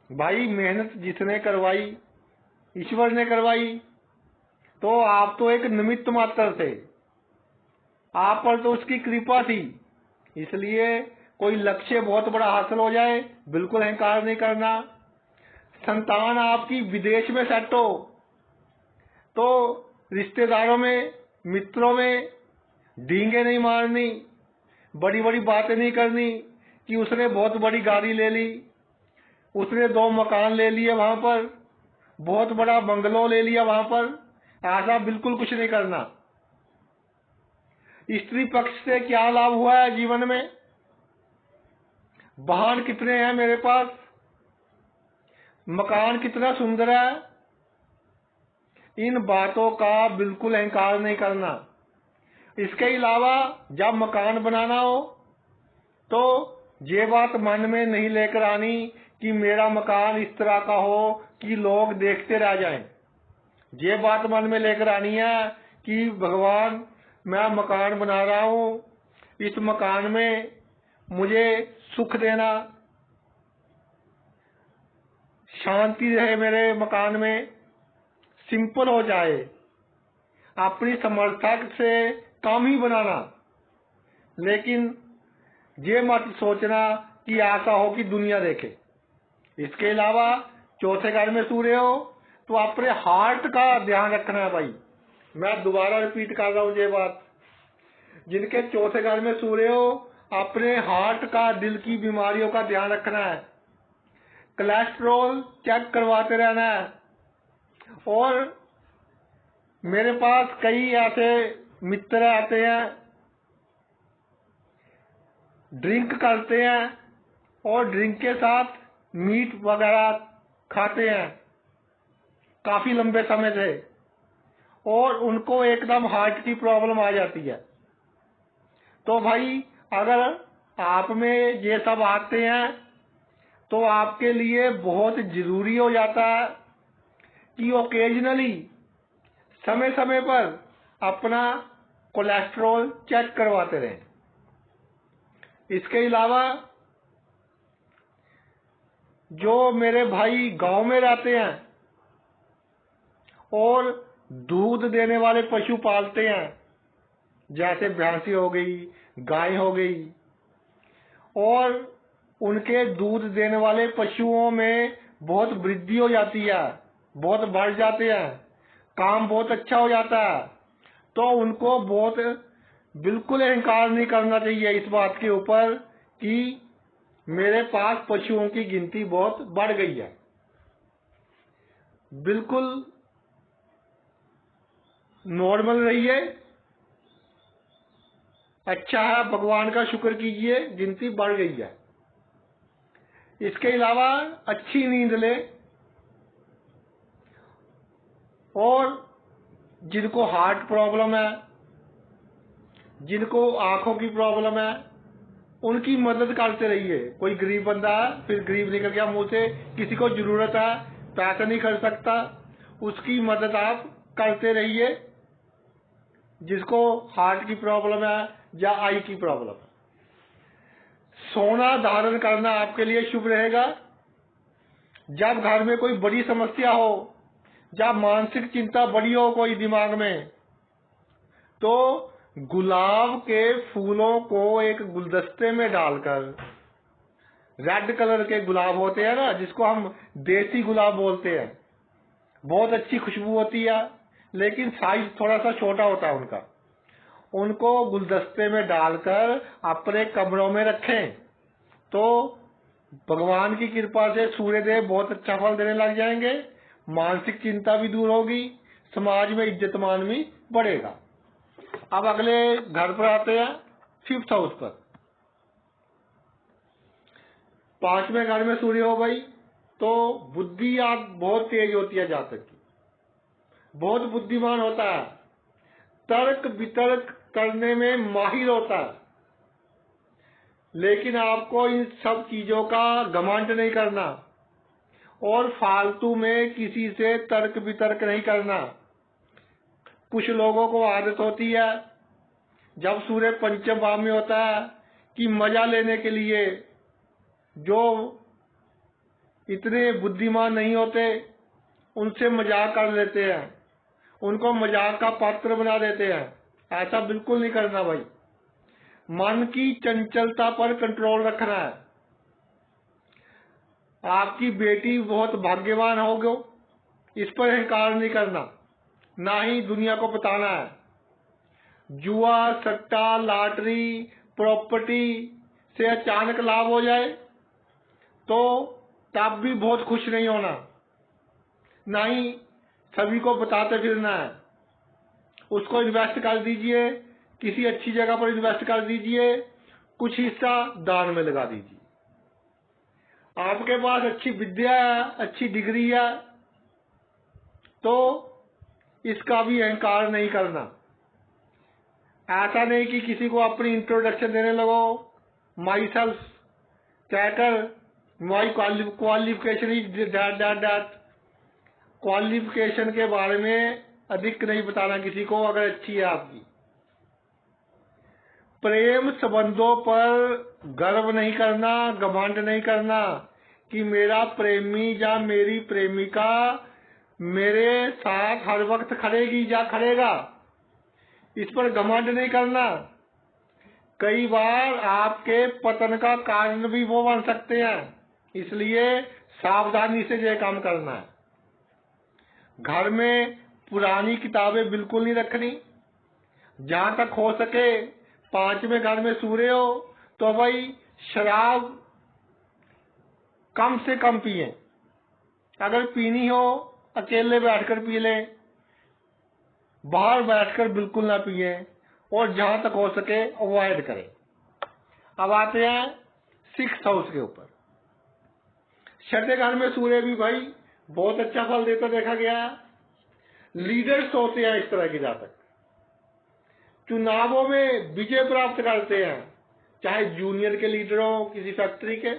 S1: भाई मेहनत जिसने करवाई, ईश्वर ने करवाई, तो आप तो एक निमित्त मात्र थे, आप पर तो उसकी कृपा थी। इसलिए कोई लक्ष्य बहुत बड़ा हासिल हो जाए, बिल्कुल अहंकार नहीं करना। संतान आपकी विदेश में सेट हो, तो रिश्तेदारों में, मित्रों में डींगे नहीं मारनी, बड़ी बड़ी बातें नहीं करनी कि उसने बहुत बड़ी गाड़ी ले ली, उसने 2 मकान ले लिए वहां पर, बहुत बड़ा बंगलो ले लिया वहां पर। ऐसा बिल्कुल कुछ नहीं करना। स्त्री पक्ष से क्या लाभ हुआ है जीवन में, वाहन कितने हैं मेरे पास, मकान कितना सुंदर है, इन बातों का बिल्कुल अहंकार नहीं करना। इसके अलावा जब मकान बनाना हो तो ये बात मन में नहीं लेकर आनी कि मेरा मकान इस तरह का हो कि लोग देखते रह जाएं। ये बात मन में लेकर आनी है कि भगवान मैं मकान बना रहा हूं, इस मकान में मुझे सुख देना, शांति रहे मेरे मकान में, सिंपल हो जाए, अपनी समर्था से काम ही बनाना। लेकिन ये मत सोचना कि ऐसा हो कि दुनिया देखे। इसके अलावा चौथे घर में सूर्य हो तो अपने हार्ट का ध्यान रखना है। भाई मैं दोबारा रिपीट कर रहा हूं ये बात, जिनके चौथे घर में सूर्य हो अपने हार्ट का, दिल की बीमारियों का ध्यान रखना है, कोलेस्ट्रॉल चेक करवाते रहना है। और मेरे पास कई ऐसे मित्र आते हैं, ड्रिंक करते हैं और ड्रिंक के साथ मीट वगैरह खाते हैं काफी लंबे समय से, और उनको एकदम हार्ट की प्रॉब्लम आ जाती है। तो भाई अगर आप में ये सब आते हैं तो आपके लिए बहुत जरूरी हो जाता है कि ओकेजनली, समय समय पर अपना कोलेस्ट्रॉल चेक करवाते रहें। इसके अलावा जो मेरे भाई गांव में रहते हैं और दूध देने वाले पशु पालते हैं, जैसे भैंसी हो गई, गाय हो गई, और उनके दूध देने वाले पशुओं में बहुत वृद्धि हो जाती है, बहुत बढ़ जाते हैं, काम बहुत अच्छा हो जाता है, तो उनको बहुत बिल्कुल अहंकार नहीं करना चाहिए इस बात के ऊपर कि मेरे पास पशुओं की गिनती बहुत बढ़ गई है। बिल्कुल नॉर्मल रहिए, अच्छा है, भगवान का शुक्र कीजिए गिनती बढ़ गई है। इसके अलावा अच्छी नींद ले, और जिनको हार्ट प्रॉब्लम है, जिनको आंखों की प्रॉब्लम है, उनकी मदद करते रहिए। कोई गरीब बंदा है, फिर गरीब निकल गया मुंह से, किसी को जरूरत है, पैसा नहीं कर सकता, उसकी मदद आप करते रहिए। जिसको हार्ट की प्रॉब्लम है या आई की प्रॉब्लम है, सोना धारण करना आपके लिए शुभ रहेगा। जब घर में कोई बड़ी समस्या हो, जब मानसिक चिंता बड़ी हो कोई दिमाग में, तो गुलाब के फूलों को एक गुलदस्ते में डालकर, रेड कलर के गुलाब होते हैं ना, जिसको हम देसी गुलाब बोलते हैं, बहुत अच्छी खुशबू होती है, लेकिन साइज थोड़ा सा छोटा होता है उनका, उनको गुलदस्ते में डालकर अपने कमरों में रखें, तो भगवान की कृपा से सूर्यदेव बहुत अच्छा फल देने लग जाएंगे, मानसिक चिंता भी दूर होगी, समाज में इज्जत मान भी बढ़ेगा। अब अगले घर पर आते हैं, 5th हाउस पर। 5वें घर में सूर्य हो भाई, तो बुद्धि आप बहुत तेज होती है, जातक की बहुत बुद्धिमान होता है, तर्क वितर्क करने में माहिर होता है। लेकिन आपको इन सब चीजों का घमंड नहीं करना, और फालतू में किसी से तर्क वितर्क नहीं करना। कुछ लोगों को आदत होती है जब सूर्य पंचम भाव में होता है कि मजा लेने के लिए, जो इतने बुद्धिमान नहीं होते उनसे मजाक कर लेते हैं, उनको मजाक का पात्र बना देते हैं। ऐसा बिल्कुल नहीं करना भाई। मन की चंचलता पर कंट्रोल रखना है। आपकी बेटी बहुत भाग्यवान होगी, इस पर अहंकार नहीं करना, ना ही दुनिया को बताना है। जुआ, सट्टा, लॉटरी, प्रॉपर्टी से अचानक लाभ हो जाए तो तब भी बहुत खुश नहीं होना, ना ही सभी को बताते फिरना है। उसको इन्वेस्ट कर दीजिए, किसी अच्छी जगह पर इन्वेस्ट कर दीजिए, कुछ हिस्सा दान में लगा दीजिए। आपके पास अच्छी विद्या है, अच्छी डिग्री है, तो इसका भी अहंकार नहीं करना। ऐसा नहीं कि किसी को अपनी इंट्रोडक्शन देने लगो, माई सेल्फ कहकर, माई क्वालिफिकेशन इज दैट। क्वालिफिकेशन के बारे में अधिक नहीं बताना किसी को, अगर अच्छी है आपकी। प्रेम संबंधों पर गर्व नहीं करना, घमंड नहीं करना कि मेरा प्रेमी या मेरी प्रेमिका मेरे साथ हर वक्त खड़ेगी या खड़ेगा, इस पर घमंड नहीं करना। कई बार आपके पतन का कारण भी वो बन सकते हैं, इसलिए सावधानी से ये काम करना है। घर में पुरानी किताबें बिल्कुल नहीं रखनी। जहां तक हो सके 5वें घर में सूर्य हो तो भाई शराब कम से कम पिए। अगर पीनी हो अकेले बैठकर पी लें, बाहर बैठकर बिल्कुल ना पिए, और जहां तक हो सके अवॉइड करें। अब आते हैं 6th हाउस के ऊपर। 6ठे घर में सूर्य भी भाई बहुत अच्छा फल देता देखा गया है। लीडर्स होते हैं इस तरह के जातक, चुनावों में विजय प्राप्त करते हैं, चाहे जूनियर के लीडर हो किसी फैक्ट्री के,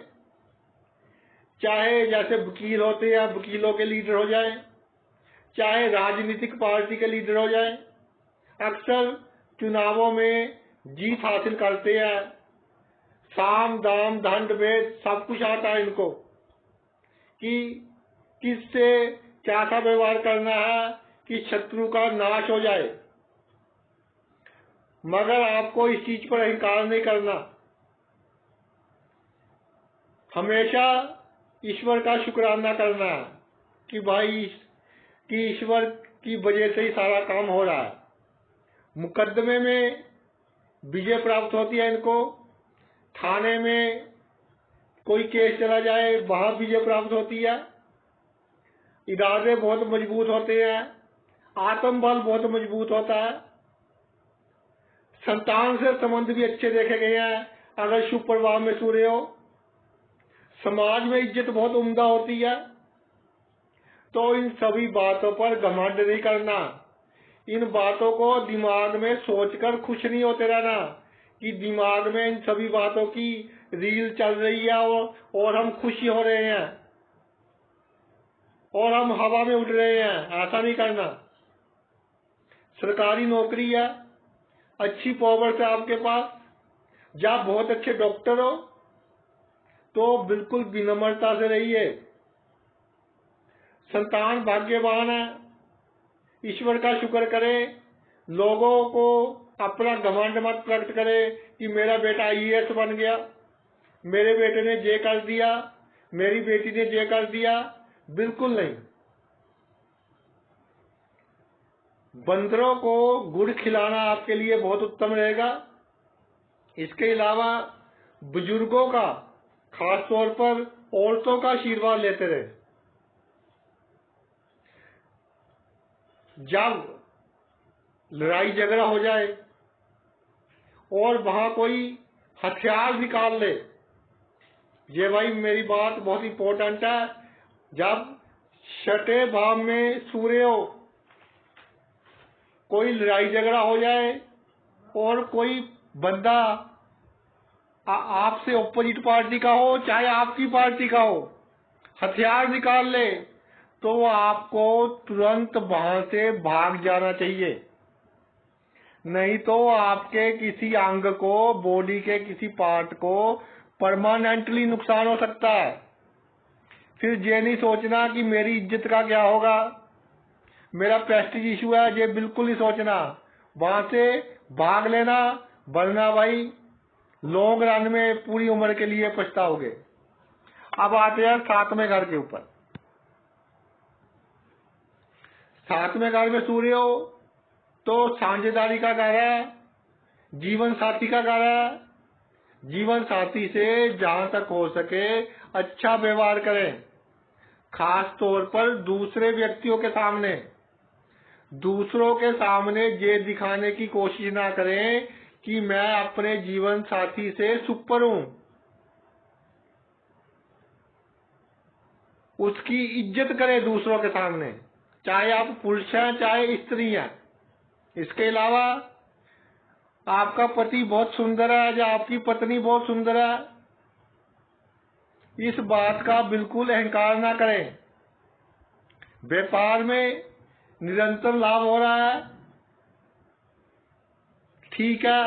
S1: चाहे जैसे वकील होते हैं वकीलों के लीडर हो जाए, चाहे राजनीतिक पार्टी के लीडर हो जाए, अक्सर चुनावों में जीत हासिल करते हैं। साम दाम दंड भेद सब कुछ आता है इनको कि किससे क्या सा व्यवहार करना है कि शत्रु का नाश हो जाए। मगर आपको इस चीज पर अहंकार नहीं करना। हमेशा ईश्वर का शुक्राना करना है कि भाई कि ईश्वर की वजह से ही सारा काम हो रहा है। मुकदमे में विजय प्राप्त होती है इनको। थाने में कोई केस चला जाए वहां विजय प्राप्त होती है। इरादे बहुत मजबूत होते हैं, आत्मबल बहुत मजबूत होता है। संतान से संबंध भी अच्छे देखे गए हैं अगर शुभ प्रभाव में सूर्य हो। समाज में इज्जत बहुत उम्दा होती है। तो इन सभी बातों पर घमंड नहीं करना। इन बातों को दिमाग में सोचकर खुश नहीं होते रहना कि दिमाग में इन सभी बातों की रील चल रही है और हम खुशी हो रहे हैं और हम हवा में उड़ रहे हैं। ऐसा नहीं करना। सरकारी नौकरी है, अच्छी पावर है आपके पास, जब बहुत अच्छे डॉक्टर हो तो बिल्कुल विनम्रता से रहिए। संतान भाग्यवान है, ईश्वर का शुक्र करें। लोगों को अपना घमंड मत प्रकट करे कि मेरा बेटा IAS बन गया, मेरे बेटे ने ये कर दिया, मेरी बेटी ने ये कर दिया। बिल्कुल नहीं। बंदरों को गुड़ खिलाना आपके लिए बहुत उत्तम रहेगा। इसके अलावा बुजुर्गों का, खास तौर पर औरतों का आशीर्वाद लेते रहे। जब लड़ाई झगड़ा हो जाए और वहां कोई हथियार निकाल ले, ये भाई मेरी बात बहुत इंपॉर्टेंट है। जब 6ठे भाव में सूर्य हो, कोई लड़ाई झगड़ा हो जाए और कोई बंदा आपसे ऑपोजिट पार्टी का हो चाहे आपकी पार्टी का हो, हथियार निकाल ले तो आपको तुरंत वहां से भाग जाना चाहिए, नहीं तो आपके किसी अंग को, बॉडी के किसी पार्ट को परमानेंटली नुकसान हो सकता है। फिर ये नहीं सोचना कि मेरी इज्जत का क्या होगा, मेरा प्रेस्टीज इशू है, ये बिल्कुल नहीं सोचना। वहां से भाग लेना, वरना भाई लॉन्ग रन में पूरी उम्र के लिए पछताओगे। अब आते हैं सातवें घर के ऊपर। सातवें घर में सूर्य हो तो साझेदारी का घर है, जीवन साथी का घर है। जीवन साथी से जहां तक हो सके अच्छा व्यवहार करें, खास तौर पर दूसरे व्यक्तियों के सामने। दूसरों के सामने ये दिखाने की कोशिश ना करें कि मैं अपने जीवन साथी से सुपर हूं। उसकी इज्जत करें दूसरों के सामने, चाहे आप पुरुष हैं चाहे स्त्री हैं। इसके अलावा आपका पति बहुत सुंदर है या आपकी पत्नी बहुत सुंदर है, इस बात का बिल्कुल अहंकार ना करें। व्यापार में निरंतर लाभ हो रहा है, ठीक है,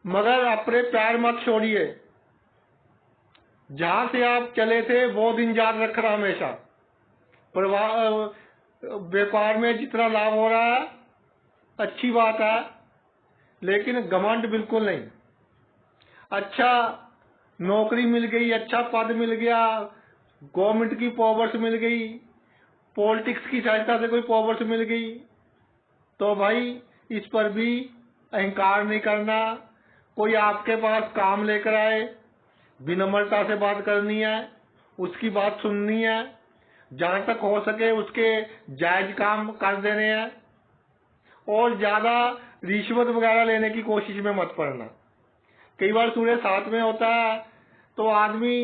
S1: मगर अपने पैर मत छोड़िए। जहां से आप चले थे वो दिन याद रखना हमेशा। व्यापार में जितना लाभ हो रहा है अच्छी बात है, लेकिन घमंड बिल्कुल नहीं। अच्छा नौकरी मिल गई, अच्छा पद मिल गया, गवर्नमेंट की पावर्स मिल गई, पॉलिटिक्स की सहायता से कोई पावर्स मिल गई, तो भाई इस पर भी अहंकार नहीं करना। कोई आपके पास काम लेकर आए, विनम्रता से बात करनी है, उसकी बात सुननी है, जहां तक हो सके उसके जायज काम कर देने हैं, और ज्यादा रिश्वत वगैरह लेने की कोशिश में मत पड़ना। कई बार सूर्य साथ में होता है तो आदमी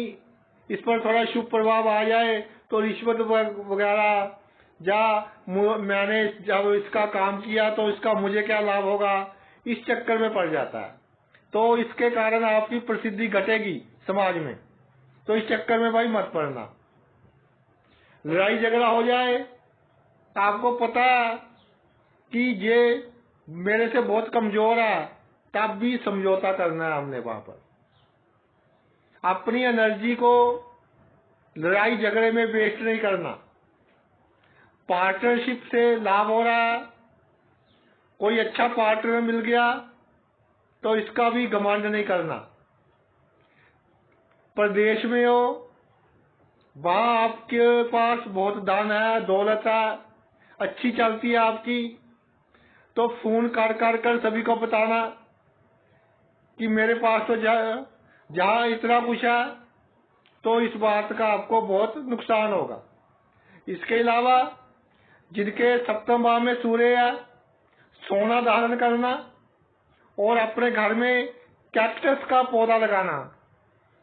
S1: इस पर थोड़ा शुभ प्रभाव आ जाए तो रिश्वत वगैरह, या मैंने जब इसका काम किया तो इसका मुझे क्या लाभ होगा, इस चक्कर में पड़ जाता है। तो इसके कारण आपकी प्रसिद्धि घटेगी समाज में, तो इस चक्कर में भाई मत पड़ना। लड़ाई झगड़ा हो जाए, आपको पता है कि ये मेरे से बहुत कमजोर है, तब भी समझौता करना है हमने। वहां पर अपनी एनर्जी को लड़ाई झगड़े में वेस्ट नहीं करना। पार्टनरशिप से लाभ हो रहा है, कोई अच्छा पार्टनर मिल गया तो इसका भी घमंड नहीं करना। प्रदेश में हो, वहां आपके पास बहुत धन है, दौलत है, अच्छी चलती है आपकी, तो फोन कर कर कर सभी को बताना कि मेरे पास तो जहां इतना कुछ है, तो इस बात का आपको बहुत नुकसान होगा। इसके अलावा जिनके सप्तम भाव में सूर्य है, सोना धारण करना और अपने घर में कैक्टस का पौधा लगाना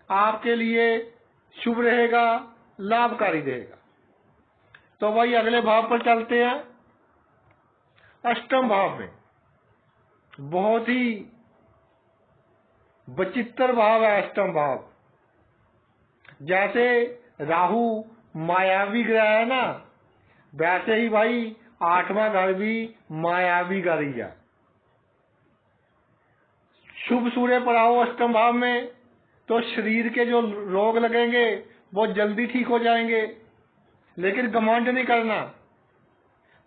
S1: आपके लिए शुभ रहेगा, लाभकारी रहेगा। तो भाई अगले भाव पर चलते हैं। अष्टम भाव में बहुत ही विचित्र भाव है अष्टम भाव। जैसे राहु मायावी ग्रह है ना, वैसे ही भाई आठवां घर भी मायावी घर ही है। शुभ सूर्य पड़ा हो अष्टम भाव में तो शरीर के जो रोग लगेंगे वो जल्दी ठीक हो जाएंगे, लेकिन घमंड नहीं करना।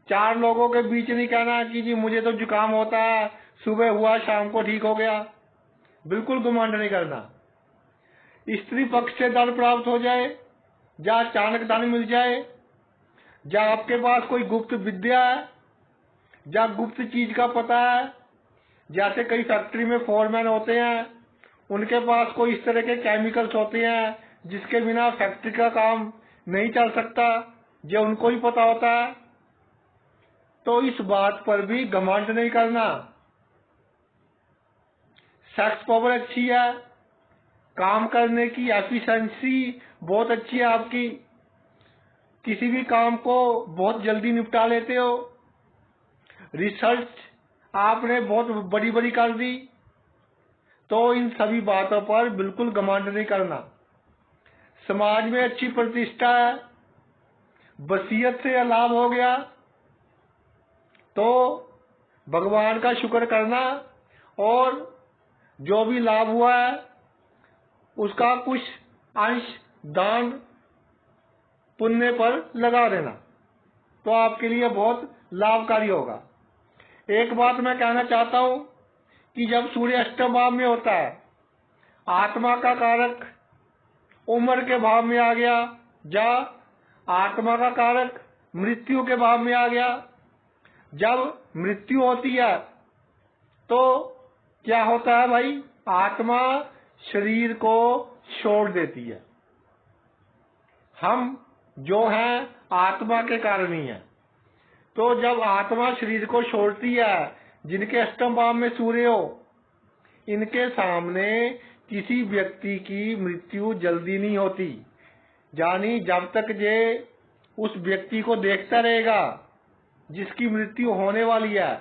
S1: चार लोगों के बीच नहीं कहना कि जी मुझे तो जुकाम होता है, सुबह हुआ शाम को ठीक हो गया, बिल्कुल घमंड नहीं करना। स्त्री पक्ष से धन प्राप्त हो जाए, या अचानक धन मिल जाए, या आपके पास कोई गुप्त विद्या है, या गुप्त चीज का पता है। जैसे कई फैक्ट्री में फोरमैन होते हैं, उनके पास कोई इस तरह के केमिकल्स होते हैं जिसके बिना फैक्ट्री का काम नहीं चल सकता, जो उनको ही पता होता है। तो इस बात पर भी घमंड नहीं करना। सेक्स पावर अच्छी है, काम करने की एफिशिएंसी बहुत अच्छी है आपकी, किसी भी काम को बहुत जल्दी निपटा लेते हो, रिसर्च आपने बहुत बड़ी बड़ी कर दी। तो इन सभी बातों पर बिल्कुल घमंड नहीं करना। समाज में अच्छी प्रतिष्ठा है, वसीयत से लाभ हो गया, तो भगवान का शुक्र करना और जो भी लाभ हुआ है उसका कुछ अंश दान पुण्य पर लगा देना, तो आपके लिए बहुत लाभकारी होगा। एक बात मैं कहना चाहता हूं कि जब सूर्य अष्टम भाव में होता है, आत्मा का कारक उम्र के भाव में आ गया, या आत्मा का कारक मृत्यु के भाव में आ गया। जब मृत्यु होती है तो क्या होता है भाई, आत्मा शरीर को छोड़ देती है। हम जो हैं आत्मा के कारण ही है। तो जब आत्मा शरीर को छोड़ती है, जिनके अष्टम भाव में सूर्य हो, इनके सामने किसी व्यक्ति की मृत्यु जल्दी नहीं होती। यानी जब तक ये उस व्यक्ति को देखता रहेगा जिसकी मृत्यु होने वाली है,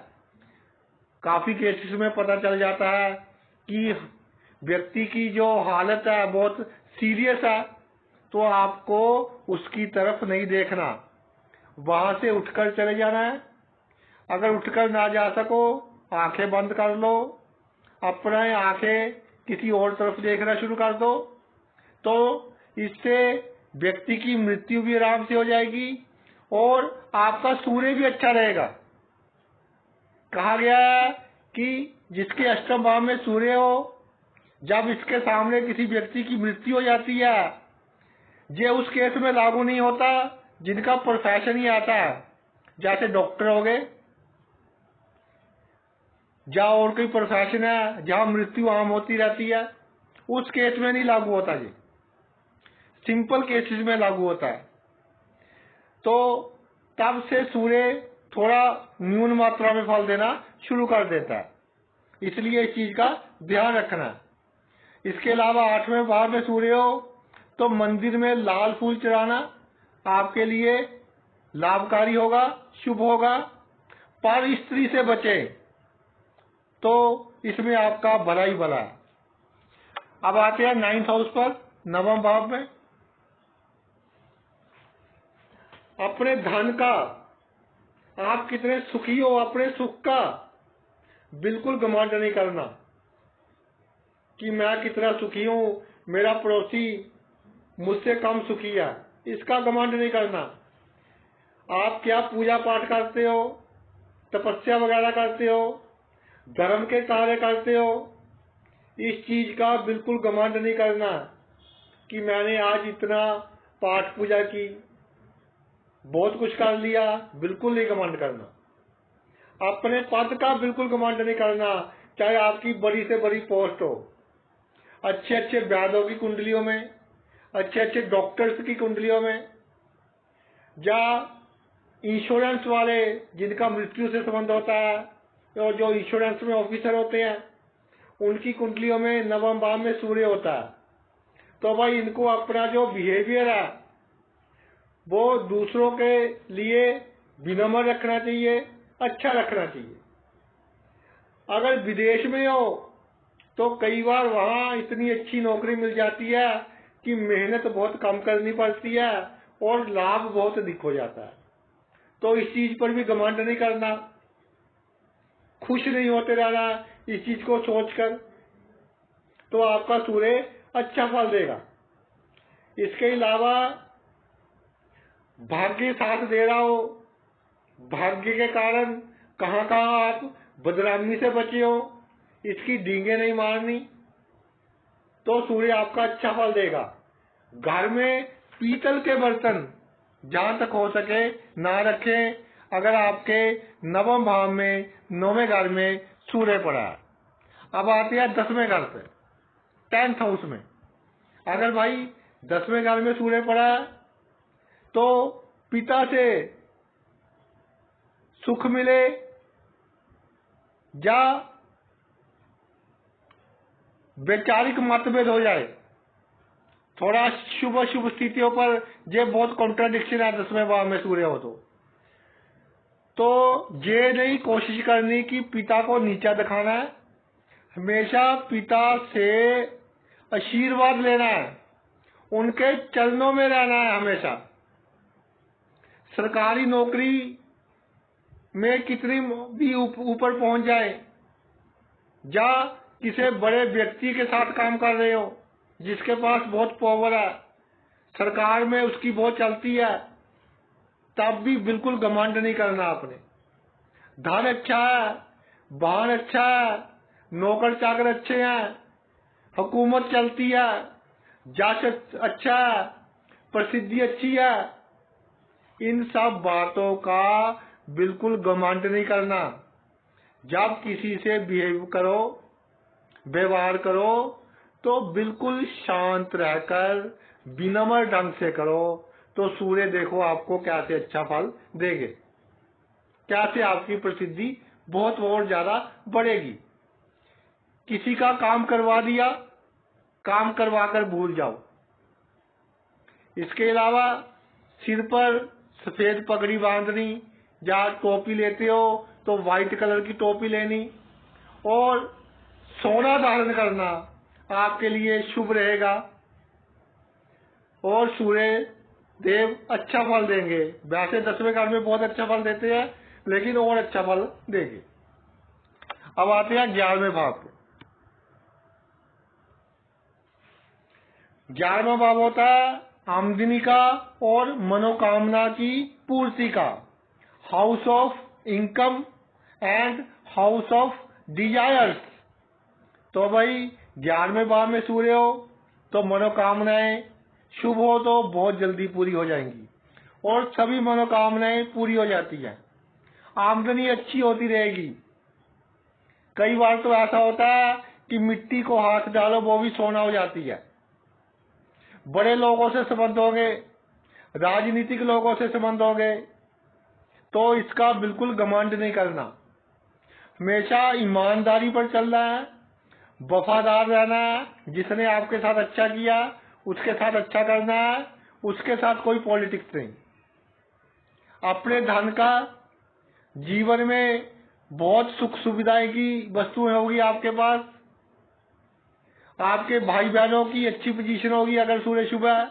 S1: काफी केसेस में पता चल जाता है कि व्यक्ति की जो हालत है बहुत सीरियस है, तो आपको उसकी तरफ नहीं देखना, वहां से उठकर चले जाना है। अगर उठकर ना जा सको, आंखें बंद कर लो, अपना आंखें किसी और तरफ देखना शुरू कर दो, तो इससे व्यक्ति की मृत्यु भी आराम से हो जाएगी और आपका सूर्य भी अच्छा रहेगा। कहा गया है कि जिसके अष्टम भाव में सूर्य हो, जब इसके सामने किसी व्यक्ति की मृत्यु हो जाती है, ये उस केस में लागू नहीं होता जिनका प्रोफेशन ही आता है, जैसे डॉक्टर हो गए, या और कोई प्रोफेशन है जहां मृत्यु आम होती रहती है, उस केस में नहीं लागू होता। ये सिंपल केसेस में लागू होता है। तो तब से सूर्य थोड़ा न्यून मात्रा में फल देना शुरू कर देता है, इसलिए इस चीज का ध्यान रखना। इसके अलावा 8वें भाव में सूर्य हो तो मंदिर में लाल फूल चढ़ाना आपके लिए लाभकारी होगा, शुभ होगा। पर स्त्री से बचे तो इसमें आपका भला ही भला है। अब आते हैं 9th हाउस पर, 9वें भाव में। अपने धन का आप कितने सुखी हो, अपने सुख का बिल्कुल घमंड नहीं करना कि मैं कितना सुखी हूं, मेरा पड़ोसी मुझसे कम सुखी है, इसका घमंड नहीं करना। आप क्या पूजा पाठ करते हो, तपस्या वगैरह करते हो, धर्म के कार्य करते हो, इस चीज का बिल्कुल घमंड नहीं करना कि मैंने आज इतना पाठ पूजा की, बहुत कुछ कर लिया, बिल्कुल नहीं घमंड करना। अपने पद का बिल्कुल घमंड नहीं करना, चाहे आपकी बड़ी से बड़ी पोस्ट हो, अच्छे अच्छे वैद्यों की कुंडलियों में, अच्छे अच्छे डॉक्टर्स की कुंडलियों में, या इंश्योरेंस वाले जिनका मृत्यु से संबंध होता है, और जो इंश्योरेंस में ऑफिसर होते हैं, उनकी कुंडलियों में 9वें भाव में सूर्य होता है। तो भाई इनको अपना जो बिहेवियर है वो दूसरों के लिए विनम्र रखना चाहिए, अच्छा रखना चाहिए। अगर विदेश में हो तो कई बार वहां इतनी अच्छी नौकरी मिल जाती है कि मेहनत बहुत कम करनी पड़ती है और लाभ बहुत अधिक हो जाता है। तो इस चीज पर भी घमंड नहीं करना, खुश नहीं होते रहना इस चीज को सोचकर, तो आपका सूर्य अच्छा फल देगा। इसके अलावा भाग्य साथ दे रहा हो, भाग्य के कारण कहां कहां आप बदनामी से बचे हो, इसकी डींगे नहीं मारनी, तो सूर्य आपका अच्छा फल देगा। घर में पीतल के बर्तन जहां तक हो सके ना रखें, अगर आपके 9वें भाव में 9वें घर में सूर्य पड़ा है। अब आते हैं 10वें घर पे, 10th हाउस में। अगर भाई 10वें घर में सूर्य पड़ा है तो पिता से सुख मिले, या वैचारिक मतभेद हो जाए, थोड़ा शुभ शुभ स्थितियों पर ये बहुत कॉन्ट्राडिक्शन है 10वें भाव में सूर्य हो तो ये नहीं कोशिश करनी कि पिता को नीचा दिखाना है, हमेशा पिता से आशीर्वाद लेना है, उनके चरणों में रहना है हमेशा। सरकारी नौकरी में कितनी भी ऊपर पहुंच जाए, या किसी बड़े व्यक्ति के साथ काम कर रहे हो जिसके पास बहुत पावर है, सरकार में उसकी बहुत चलती है, तब भी बिल्कुल घमंड नहीं करना आपने। धन अच्छा है, वाहन अच्छा है, नौकर चाकर अच्छे हैं, हुकूमत चलती है, जश अच्छा है, प्रसिद्धि अच्छी है, इन सब बातों का बिल्कुल घमंड नहीं करना। जब किसी से व्यवहार करो तो बिल्कुल शांत रहकर विनम्र ढंग से करो, तो सूर्य देखो आपको कैसे अच्छा फल देंगे, कैसे आपकी प्रसिद्धि बहुत और ज्यादा बढ़ेगी। किसी का काम करवा दिया, काम करवाकर भूल जाओ। इसके अलावा सिर पर सफेद पगड़ी बांधनी, या टोपी लेते हो तो व्हाइट कलर की टोपी लेनी, और सोना धारण करना आपके लिए शुभ रहेगा, और सूर्य देव अच्छा फल देंगे। वैसे 10वें घर में बहुत अच्छा फल देते हैं, लेकिन और अच्छा फल देंगे। अब आते हैं 11वें भाव पे। 11वां भाव होता है आमदनी का और मनोकामना की पूर्ति का, house of income and house of desires. तो भाई 11वें भाव में सूर्य हो तो मनोकामनाएं शुभ हो तो बहुत जल्दी पूरी हो जाएंगी, और सभी मनोकामनाएं पूरी हो जाती हैं। आमदनी अच्छी होती रहेगी। कई बार तो ऐसा होता है कि मिट्टी को हाथ डालो वो भी सोना हो जाती है। बड़े लोगों से संबंध होंगे, राजनीतिक लोगों से संबंध होंगे, तो इसका बिल्कुल घमंड नहीं करना। हमेशा ईमानदारी पर चलना है, वफादार रहना है। जिसने आपके साथ अच्छा किया उसके साथ अच्छा करना है, उसके साथ कोई पॉलिटिक्स नहीं। अपने धन का, जीवन में बहुत सुख सुविधाएं की वस्तुएं होगी आपके पास, आपके भाई बहनों की अच्छी पोजीशन होगी अगर सूर्य शुभ है,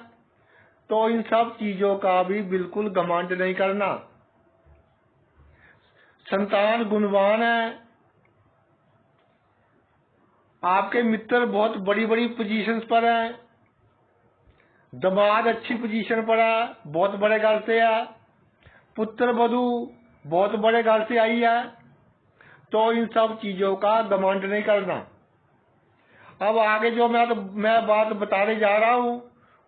S1: तो इन सब चीजों का भी बिल्कुल घमंड नहीं करना। संतान गुणवान है, आपके मित्र बहुत बड़ी बड़ी पोजीशंस पर हैं, दामाद अच्छी पोजीशन पर है, बहुत बड़े घर से है, पुत्र वधू बहुत बड़े घर से आई है, तो इन सब चीजों का घमंड नहीं करना। अब आगे जो मैं बात बताने जा रहा हूं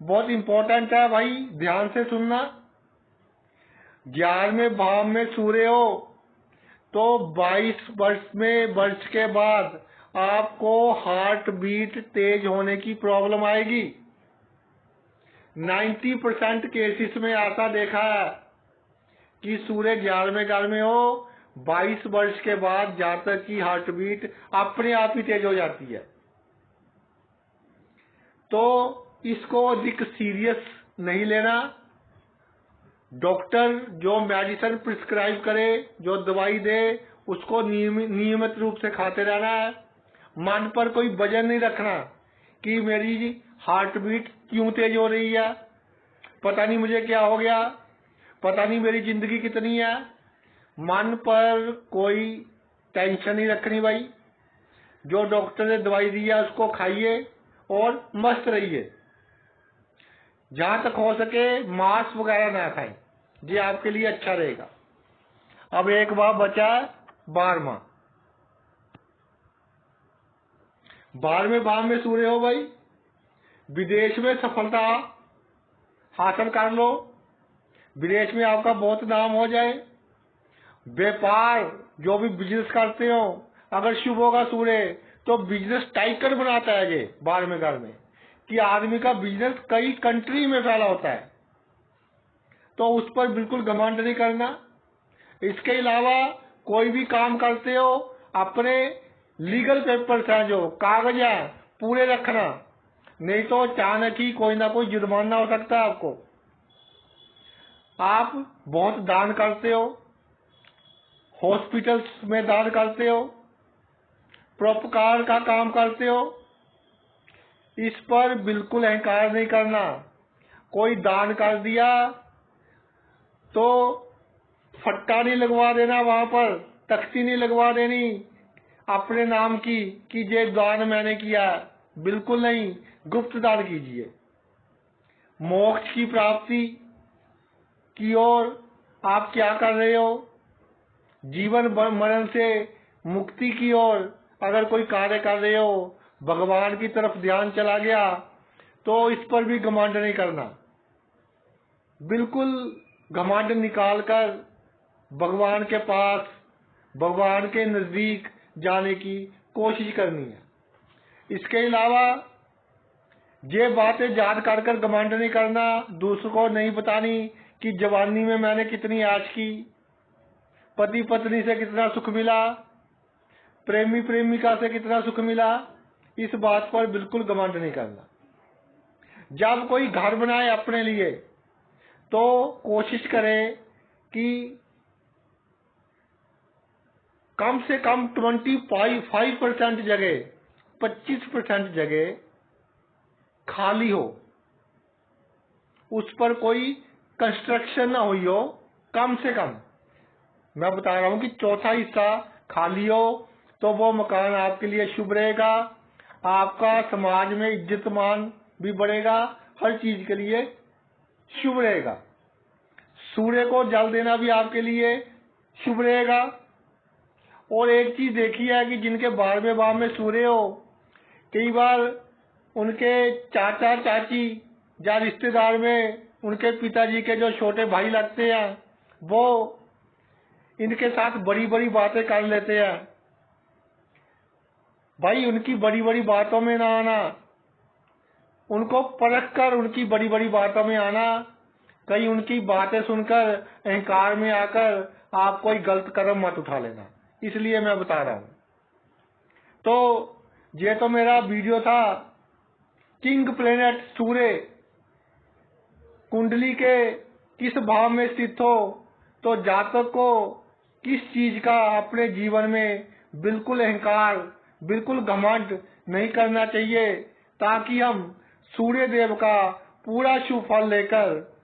S1: बहुत इंपॉर्टेंट है भाई, ध्यान से सुनना। 11वें भाव में सूर्य हो तो 22 वर्ष के बाद आपको हार्ट बीट तेज होने की प्रॉब्लम आएगी। 90% केसेस में ऐसा देखा है कि सूर्य 11वें घर में हो, 22 वर्ष के बाद जातक की हार्ट बीट अपने आप ही तेज हो जाती है। तो इसको अधिक सीरियस नहीं लेना। डॉक्टर जो मेडिसिन प्रिस्क्राइब करे, जो दवाई दे, उसको नियमित रूप से खाते रहना है। मन पर कोई वजन नहीं रखना कि मेरी हार्ट बीट क्यों तेज हो रही है, पता नहीं मुझे क्या हो गया, पता नहीं मेरी जिंदगी कितनी है। मन पर कोई टेंशन नहीं रखनी भाई। जो डॉक्टर ने दवाई दी है उसको खाइए और मस्त रहिए। जहां तक हो सके मांस वगैरह ना खाएं, ये आपके लिए अच्छा रहेगा। अब एक भाव बचा 12वां। 12वें भाव में सूर्य हो भाई, विदेश में सफलता हासिल कर लो, विदेश में आपका बहुत नाम हो जाए। व्यापार जो भी बिजनेस करते हो, अगर शुभ होगा सूर्य तो बिजनेस टाइकन बनाता है ये 12वें घर में, कि आदमी का बिजनेस कई कंट्री में फैला होता है, तो उस पर बिल्कुल घमंड नहीं करना। इसके अलावा कोई भी काम करते हो, अपने लीगल पेपर्स हैं जो कागज है पूरे रखना, नहीं तो अचानक ही कोई ना कोई जुर्माना हो सकता है आपको। आप बहुत दान करते हो, हॉस्पिटल्स में दान करते हो, परोपकार का काम करते हो, इस पर बिल्कुल अहंकार नहीं करना। कोई दान कर दिया तो फट्टा नहीं लगवा देना, वहां पर तख्ती नहीं लगवा देनी अपने नाम की कि ये दान मैंने किया। बिल्कुल नहीं, गुप्त दान कीजिए। मोक्ष की प्राप्ति की ओर आप क्या कर रहे हो? जीवन मरण से मुक्ति की ओर अगर कोई कार्य कर रहे हो, भगवान की तरफ ध्यान चला गया, तो इस पर भी घमंड नहीं करना। बिल्कुल घमंड निकाल कर भगवान के पास, भगवान के नजदीक जाने की कोशिश करनी है। इसके अलावा ये बातें याद कर कर घमंड नहीं करना, दूसरों को नहीं बतानी कि जवानी में मैंने कितनी ऐश की, पति पत्नी से कितना सुख मिला, प्रेमी प्रेमिका से कितना सुख मिला। इस बात पर बिल्कुल घमंड नहीं करना। जब कोई घर बनाए अपने लिए तो कोशिश करे कि कम से कम 25% जगह, 25% जगह खाली हो, उस पर कोई कंस्ट्रक्शन ना हुई हो। कम से कम मैं बता रहा हूं कि चौथा हिस्सा खाली हो, तो वो मकान आपके लिए शुभ रहेगा। आपका समाज में इज्जत मान भी बढ़ेगा, हर चीज के लिए शुभ रहेगा। सूर्य को जल देना भी आपके लिए शुभ रहेगा। और एक चीज देखी है कि जिनके 12वें भाव में सूर्य हो, कई बार उनके चाचा चाची या रिश्तेदार में उनके पिताजी के जो छोटे भाई लगते हैं, वो इनके साथ बड़ी बड़ी बातें कर लेते हैं। भाई उनकी बड़ी बड़ी बातों में ना आना, उनको परख कर उनकी बड़ी बड़ी बातों में आना। कहीं उनकी बातें सुनकर अहंकार में आकर आप कोई गलत कदम मत उठा लेना, इसलिए मैं बता रहा हूं। तो ये तो मेरा वीडियो था किंग प्लेनेट सूर्य कुंडली के किस भाव में स्थित हो, तो जातक को किस चीज का अपने जीवन में बिल्कुल अहंकार, बिल्कुल घमंड नहीं करना चाहिए, ताकि हम सूर्य देव का पूरा शुभ फल लेकर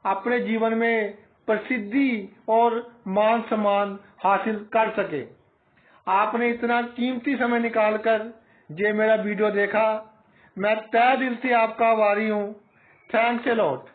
S1: अपने जीवन में प्रसिद्धि और मान सम्मान हासिल कर सके। आपने इतना कीमती समय निकालकर ये मेरा वीडियो देखा, मैं तहे दिल से आपका आभारी हूँ। Thanks a lot.